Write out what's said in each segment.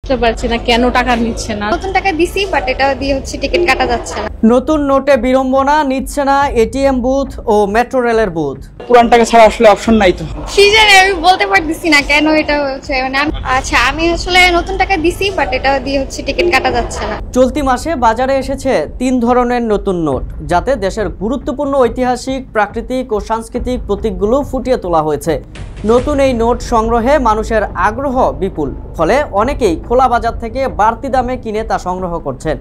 বুঝতে পারছি না কেন টাকা নিচ্ছে না। নতুন টাকা দিছি বাট এটা দিয়ে হচ্ছে টিকিট কাটা যাচ্ছে না। নতুন নোটে বিড়ম্বনা, নিচ্ছে না এটিএম বুথ ও মেট্রো রেলের বুথ। পুরান টাকা ছাড়া আসলে অপশন নাই তো। কি জানি, আমি বলতে পারতেছি না কেন এটা হচ্ছে। মানে আচ্ছা, আমি আসলে নতুন টাকা দিছি বাট এটা দিয়ে হচ্ছে টিকিট কাটা যাচ্ছে না। চলতি মাসে বাজারে এসেছে 3 ধরনের নতুন নোট, যাতে দেশের গুরুত্বপূর্ণ ঐতিহাসিক, প্রাকৃতিক ও সাংস্কৃতিক প্রতীকগুলো ফুটিয়ে তোলা হয়েছে। নতুন এই নোট সংগ্রহে মানুষের আগ্রহ বিপুল, ফলে অনেকেই খোলা বাজার থেকে বাড়তি দামে কিনে তা সংগ্রহ করছেন।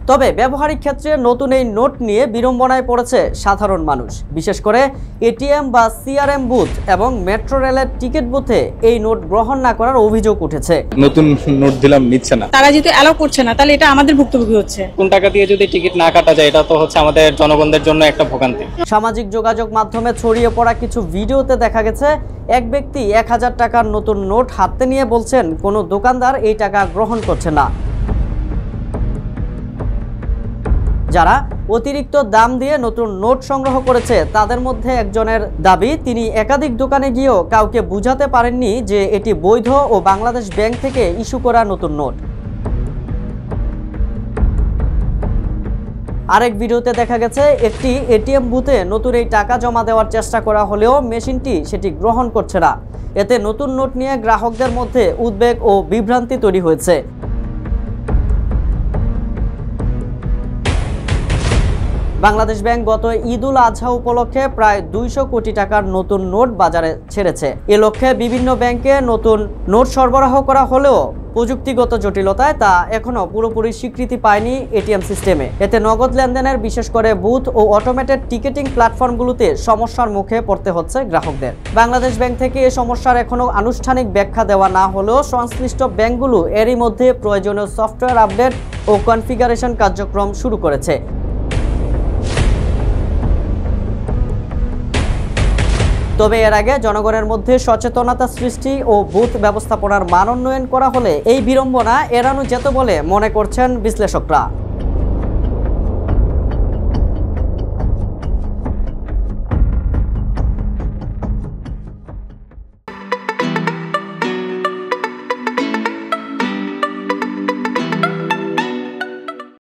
তবে ব্যবহারিক ক্ষেত্রে নতুন এই নোট নিয়ে বিড়ম্বনায় পড়েছে সাধারণ মানুষ, বিশেষ করে এটিএম বা সিআরএম বুথ এবং মেট্রো রেলের টিকিট বুথে এই নোট গ্রহণ না করার অভিযোগ উঠেছে। নতুন নোট দিলাম, নিচ্ছে না। তারা যেহেতু অ্যালাউ করছে না, তাহলে এটা আমাদের ভুক্তভোগী হচ্ছে। কোন টাকা দিয়ে যদি টিকিট না কাটা যায়, এটা তো হচ্ছে আমাদের জনগণদের জন্য একটা ভোগান্তি। সামাজিক যোগাযোগ মাধ্যমে ছড়িয়ে পড়া কিছু ভিডিওতে দেখা গেছে এক ব্যক্তি 1000 টাকার নতুন নোট হাতে নিয়ে বলছেন কোনো দোকানদার এই টাকা গ্রহণ করছে না। যারা অতিরিক্ত দাম দিয়ে নতুন নোট সংগ্রহ করেছে তাদের মধ্যে একজনের দাবি, তিনি একাধিক দোকানে গিয়েও কাউকে বুঝাতে পারেননি যে এটি বৈধ ও বাংলাদেশ ব্যাংক থেকে ইস্যু করা নতুন নোট। আরেক ভিডিওতে দেখা গেছে একটি এটিএম বুথে নতুন এই টাকা জমা দেওয়ার চেষ্টা করা হলেও মেশিনটি সেটি গ্রহণ করছে না। এতে নতুন নোট নিয়ে গ্রাহকদের মধ্যে উদ্বেগ ও বিভ্রান্তি তৈরি হয়েছে। বাংলাদেশ ব্যাংক গত ঈদুল আজহা উপলক্ষে প্রায় 200 কোটি টাকার নতুন নোট বাজারে ছেড়েছে। এ লক্ষ্যে বিভিন্ন ব্যাংকে নতুন নোট সরবরাহ করা হলেও প্রযুক্তিগত জটিলতায় তা এখনো পুরোপুরি স্বীকৃতি পায়নি এটিএম সিস্টেমে। এতে নগদ লেনদেনের, বিশেষ করে বুথ ও অটোমেটেড টিকেটিং প্ল্যাটফর্মগুলোতে সমস্যার মুখে পড়তে হচ্ছে গ্রাহকদের। বাংলাদেশ ব্যাংক থেকে এ সমস্যার এখনো আনুষ্ঠানিক ব্যাখ্যা দেওয়া না হলেও সংশ্লিষ্ট ব্যাংকগুলো এরই মধ্যে প্রয়োজনীয় সফটওয়্যার আপডেট ও কনফিগারেশন কার্যক্রম শুরু করেছে। তবে এর আগে জনগণের মধ্যে সচেতনতা সৃষ্টি ও বুথ ব্যবস্থাপনার মান উন্নয়ন করা হলে এই বিড়ম্বনা এড়ানো যেত বলে মনে করছেন বিশ্লেষকরা।